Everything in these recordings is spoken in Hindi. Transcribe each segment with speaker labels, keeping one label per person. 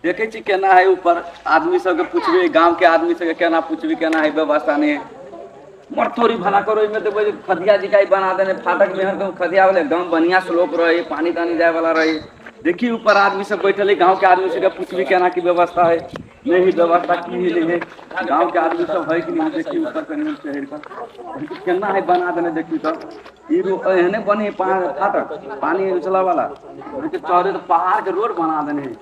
Speaker 1: देखे छी केना है ऊपर आदमी सबके पूछबे, गांव के आदमी सबके केना पूछबी केना है व्यवस्था नहीं मर थोड़ी भला करो में तो खदिया जिकाई बना देने फाटक में खदिया वाले एकदम बढ़िया स्लोप रहे, पानी तानी जाए वाला रहे। देखिए ऊपर आदमी सब बैठल है, गांव के आदमी सबके पूछबी केना की व्यवस्था है नहीं व्यवस्था की नहीं है, गांव के आदमी सब है कि नहीं। देखिए ऊपर कहीं शहर का केना है बना देने, देखिए तो एहने बने फाटक पानी उछला वाला चौड़े तो पहाड़ के रोड बना देने हैं।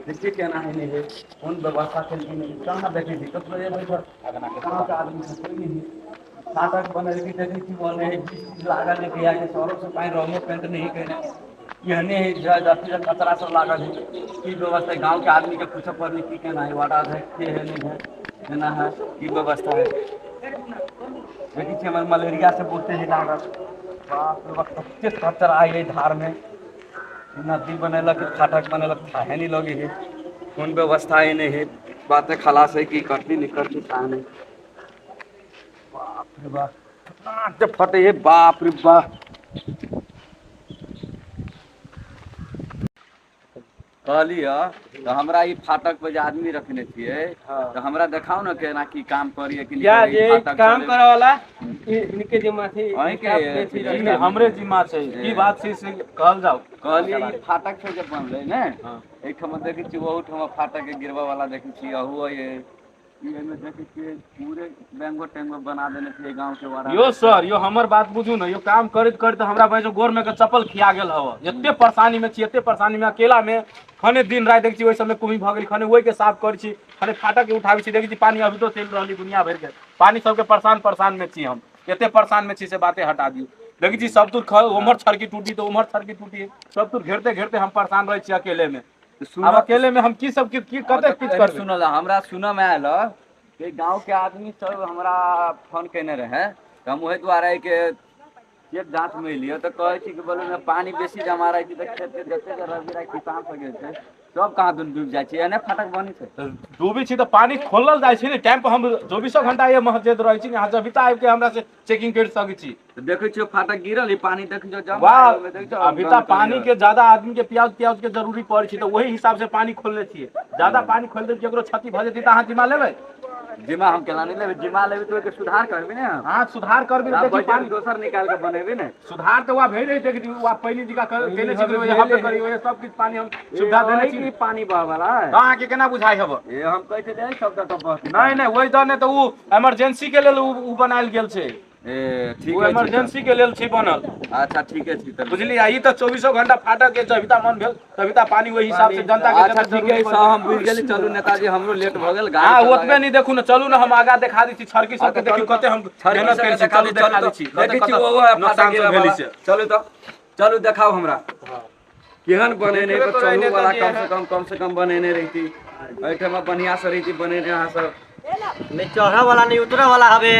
Speaker 1: देखिए केना है नहीं है कौन व्यवस्था के लिए कहाँ देखे थी कब कहाँ का आदमी सब कोई नहीं फाटक बने की देखी थी बने लागल है भैया के शहरों से पानी रंगो पेंट नहीं कहने यहने है कचरा सब लागल है की व्यवस्था है। गाँव के आदमी के पूछे पड़ने की कहना है वाटा है के है नहीं है केना है की व्यवस्था है। देखी थी हमारे मलेरिया से बोलते हैं लागल बाप रे बाप कच्चे कचरा आई है धार में नदी बनेलक फाटक बनेलक है नहीं लगे है कौन व्यवस्था है नहीं है बातें खलास है कि करती नहीं करती कहा नहीं। बाप रे बाप फटे है बाप रे बाप। कहलिए तो हमरा ई फाटक पे आदमी रखने छिए तो हमरा देखाओ ना केना की काम करिए कि
Speaker 2: ये काम करे वाला इनके जिम्मा थी
Speaker 1: के
Speaker 2: हमरे जिम्मा छै की बात छै से कहल जाओ।
Speaker 1: कहलिए ई फाटक से जे बनले ने एकठम देखि छी बहुत हम फाटक के गिरवा वाला देखि छी अहु ये में देखि छी पूरे बैंगो टेंगो बना देने छी गांव के वाला।
Speaker 2: यो सर यो हमर बात बुझू ना, यो काम करत करत हमरा भाई जो गोर में के चप्पल खिया गेल हव एते परेशानी में छी एते परेशानी में अकेला में खने दिन रात देखि छी ओइ समय कुमी भ गेल खने ओइ के साफ कर छी खने फाटक के उठाबै छी देखि छी पानी अभी तो चल रहली दुनिया भर के पानी सब के परेशान में छी हम एते परेशान में छी से बातें हटा दियो। देखि छी सब तुर उमर छड़की टूटी तो उमर छड़की टूटी सब तुर घेरते घेरते हम परेशान रह छी अकेले में। अब अकेले में हम की सब की कते किछ कर
Speaker 1: सुनल हमरा सुन में आयल कि गांव के आदमी सब हमरा फोन केने रहे तो हम वही द्वारा के एक जांच में लियो तो कहे छी कि बोले में पानी बेसी जमा रही थी तो खेत के जते रवि किसान सब गेल थे सब कहाँ डूब जाए छै एने फाटक बनी छै
Speaker 2: डूबी छी तो पानी खोलल जाय छै ने टाइम पर हम 24 घंटा ये मस्जिद रही छी यहाँ जब आबि के हमरा से चेकिंग कर सकै छी
Speaker 1: तो देखे छियो फाटक गिरल ही पानी देख जो जमा
Speaker 2: वाह अभी तक पानी के ज्यादा आदमी के प्याज के जरूरी पड़े छी तो वही हिसाब से पानी खोलले छिए ज्यादा पानी खोल दे केकरो क्षति भ जेती त अहाँ जिम्मा लेबै
Speaker 1: जिम्मा हम केला नहीं लेबै जिम्मा लेबै तो के सुधार करबे ने
Speaker 2: हां सुधार करबे देखि
Speaker 1: पानी दोसर निकाल के बनेबे ने
Speaker 2: सुधार तो वा भेज रही थे वा पहली जगह केने छी यहाँ पे करी ओए सब कुछ पानी हम सुविधा देने छी
Speaker 1: पानी बह वाला है
Speaker 2: कहां के केना बुझाई हबो
Speaker 1: ए हम कहै छै दे सब त बस
Speaker 2: नहीं वही दने तो उ इमरजेंसी के लेल उ बनायल गेल छै
Speaker 1: ए ठीक है
Speaker 2: इमरजेंसी के लेल छी बनल।
Speaker 1: अच्छा ठीक है ठीक है
Speaker 2: बुझली आई तो 24 घंटा फाटक के जबिता मन भेल तबिता पानी वही हिसाब से जनता के
Speaker 1: अच्छा ठीक है सब हम बुझ गेली चलू नेताजी हमरो लेट भ गेल
Speaker 2: हां ओतबे नहीं देखू ना चलू ना हम आगा दिखा दी छी छड़की सब के देखी कते हम मेहनत करै छी चलू दिखा दी छी
Speaker 1: देखि छी वो फाटक के भेली से चलू तो चलू दिखाओ हमरा केहन बनेने तो चलू वाला कम से कम बनेने रही एठमा बढ़िया से रही बनेने यहां सब
Speaker 3: नहीं चढ़ा वाला नहीं उतरा वाला हवे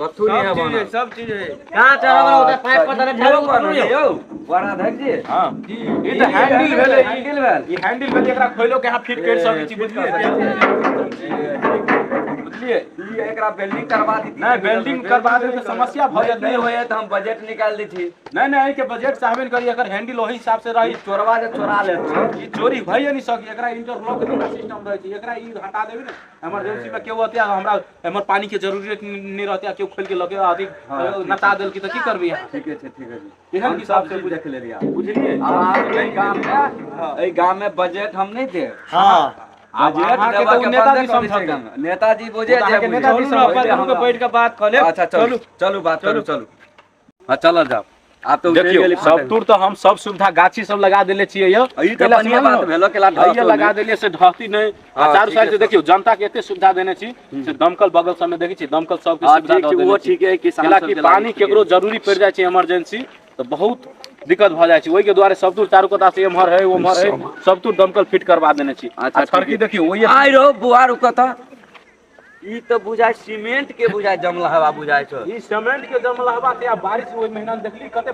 Speaker 1: कथु नहीं है बना
Speaker 2: सब चीज है
Speaker 3: कहां चढ़ा वाला उधर पाइप पर तने झाड़ू करू
Speaker 1: यो बड़ा धक जी
Speaker 2: हां ई त हैंडल भेले ई हैंडल भेले एकरा खोलो के यहां फिट कर सकै छी बुझलिए
Speaker 1: ई एकरा वेल्डिंग करवा दी
Speaker 2: नहीं वेल्डिंग करवा दे तो समस्या भ जात
Speaker 1: नहीं होए तो हम बजट निकाल दी थी
Speaker 2: नहीं के बजट चाहबे करी एकर हैंडल ओही हिसाब से रही
Speaker 1: चोरवा जे चोरा ले
Speaker 2: ई चोरी भइए नहीं सकी एकरा इंटरलॉक के सिस्टम रही छै एकरा ई हटा देबे ना इमरजेंसी में केओ होतिया हमरा हमर पानी के जरूरत नहीं रहतिया केओ खोल के लगे अधिक नचा देल की त की करबी
Speaker 1: ठीक है जी
Speaker 2: केहन हिसाब से
Speaker 1: देख ले लिया
Speaker 2: बुझलिए
Speaker 1: आप ए गांव में बजट हम नहीं दे
Speaker 2: हां
Speaker 1: बजट देवा के नेताजी समझेगा नेताजी बुझे जे
Speaker 2: नेताजी समझ हम पे बैठ के बात कर ले
Speaker 1: अच्छा चलो बात करो चलो हां चलो जाओ आप तो
Speaker 2: देखियो सब टूर तो हम सब सुविधा गाछी सब लगा देले छिए यो
Speaker 1: ई त बढ़िया बात भेलो केला
Speaker 2: ढाई लगा देले से ढहती नहीं चारों साइड से देखियो जनता के एते सुविधा देने छी से दमकल बगल सब में देखि छी दमकल सब के सुविधा दे देले
Speaker 1: वो ठीक है किसान सब
Speaker 2: के पानी केकरो जरूरी पड़ जाय छै इमरजेंसी तो बहुत दिक्कत भ जाय छै ओइ के द्वारे सब टूर चारों कता से एमहर है ओमहर है सब टूर दमकल फिट करवा देने छी अच्छा छड़की देखियो ओइ
Speaker 1: आइ रो बुआ रुकता ई तो बुझाय सीमेंट के बुझाय जमला हवा बुझाय छो।
Speaker 2: ई सीमेंट के जमल हवा से बारिश ओइ महीना में देखली कते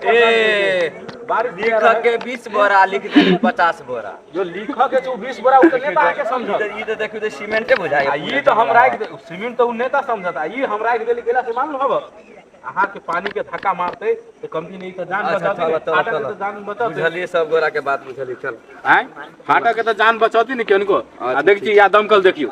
Speaker 2: बारिश
Speaker 1: लिख के 20 बोरा लिख दे 50 बोरा
Speaker 2: जो लिख के जो 20 बोरा उ नेता के समझ
Speaker 1: ई तो देखू तो सीमेंटे बुझाय।
Speaker 2: ई तो हम राख दे सीमेंट तो उ नेता समझता ई हम राख देली गेला से मान लो हब अहाँ के पानी के धक्का मारते तो कंपनी नहीं तो जान बचाती फाटक के तो जान बचाती
Speaker 1: बुझलिए सब गोरा के बात बुझलिए। चल
Speaker 2: हैं फाटक के तो जान बचाती नहीं केनको आ देखी या दमकल देखियो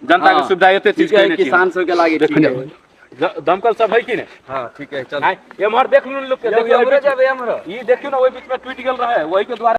Speaker 2: जनता के सुविधा एते चीज के
Speaker 1: किसान सब के लागे ठीक है
Speaker 2: दमकल सब है कि नहीं।
Speaker 1: हां ठीक है चल
Speaker 2: एमहर देख लू लोग के देखियो
Speaker 1: हमरे जब हमरो
Speaker 2: ई देखियो ना ओइ बीच में टूट गेल रहे वही के द्वारा